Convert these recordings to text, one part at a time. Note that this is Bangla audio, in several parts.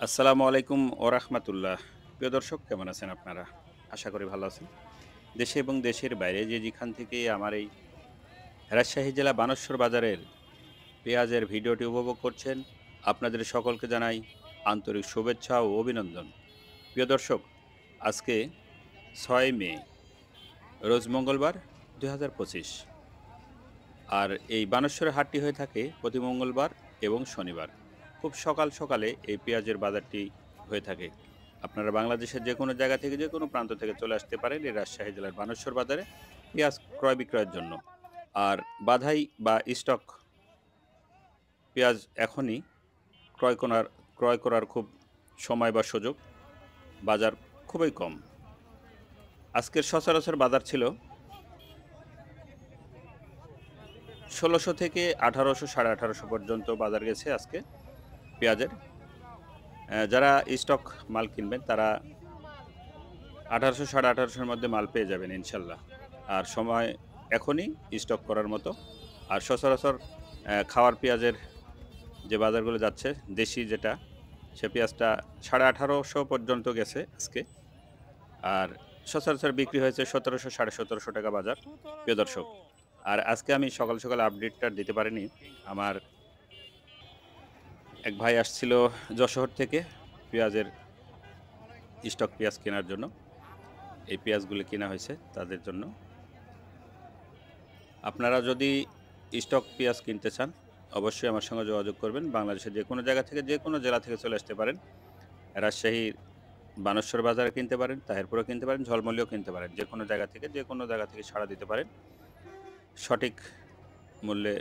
আসসালামু আলাইকুম ও রাহমাতুল্লাহ। প্রিয় দর্শক কেমন আছেন আপনারা? আশা করি ভালো আছেন। দেশে এবং দেশের বাইরে যে যেখান থেকে আমার এই রাজশাহী জেলা বানেশ্বর বাজারের পেঁয়াজের ভিডিওটি উপভোগ করছেন, আপনাদের সকলকে জানাই আন্তরিক শুভেচ্ছা ও অভিনন্দন। প্রিয় দর্শক, আজকে ৬ মে রোজ মঙ্গলবার ২০২৫। আর এই বানেশ্বরের হাটটি হয়ে থাকে প্রতি মঙ্গলবার এবং শনিবার। খুব সকাল সকালে এই পেঁয়াজের বাজারটি হয়ে থাকে। আপনারা বাংলাদেশের যে কোনো জায়গা থেকে যে কোনো প্রান্ত থেকে চলে আসতে পারেন এই রাজশাহী জেলার বানেশ্বর বাজারে পেঁয়াজ ক্রয় বিক্রয়ের জন্য। আর বাধাই বা স্টক পেঁয়াজ এখনই ক্রয় করার খুব সময় বা সুযোগ। বাজার খুবই কম। আজকের সচরাচর বাজার ছিল ১৬০০ থেকে ১৮০০, ১৮৫০ পর্যন্ত বাজার গেছে আজকে পেঁয়াজের। যারা স্টক মাল কিনবেন তারা ১৮০০, ১৮৫০ মধ্যে মাল পেয়ে যাবেন ইনশাল্লাহ। আর সময় এখনই স্টক করার মতো। আর সচরাচর খাওয়ার পেঁয়াজের যে বাজারগুলো যাচ্ছে, দেশি যেটা, সে পেঁয়াজটা ১৮৫০ পর্যন্ত গেছে আজকে। আর সচরাচর বিক্রি হয়েছে ১৭০০, ১৭৫০ টাকা বাজার, প্রিয় দর্শক। আর আজকে আমি সকাল সকাল আপডেটটা দিতে পারিনি। আমার এক ভাই আসছিল যশোর থেকে পেঁয়াজের স্টক পেঁয়াজ কেনার জন্য। এই পেঁয়াজগুলো কেনা হয়েছে তাদের জন্য। আপনারা যদি স্টক পেঁয়াজ কিনতে চান অবশ্যই আমার সঙ্গে যোগাযোগ করবেন। বাংলাদেশের যে কোনো জায়গা থেকে যে কোনো জেলা থেকে চলে আসতে পারেন। রাজশাহীর বানেশ্বর বাজারে কিনতে পারেন, তাহিরপুরেও কিনতে পারেন, ঝলমলিও কিনতে পারেন। যে কোনো জায়গা থেকে সাড়া দিতে পারেন। সঠিক মূল্যে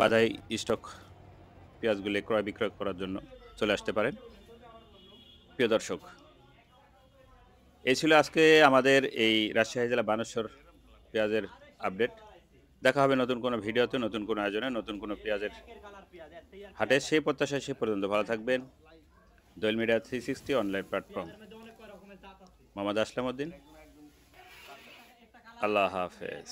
বাধাই স্টক পেঁয়াজগুলি ক্রয় বিক্রয় করার জন্য চলে আসতে পারেন। প্রিয় দর্শক, এই ছিল আজকে আমাদের এই রাজশাহী জেলা বানেশ্বর পেঁয়াজের আপডেট। দেখা হবে নতুন কোনো ভিডিওতে, নতুন কোনো আয়োজনে, নতুন কোনো পেঁয়াজের হাটে। সেই প্রত্যাশায় সে পর্যন্ত ভালো থাকবেন। দোয়েল মিডিয়া 360 অনলাইন প্ল্যাটফর্ম। মোহাম্মদ আসলাম উদ্দিন। আল্লাহ হাফেজ।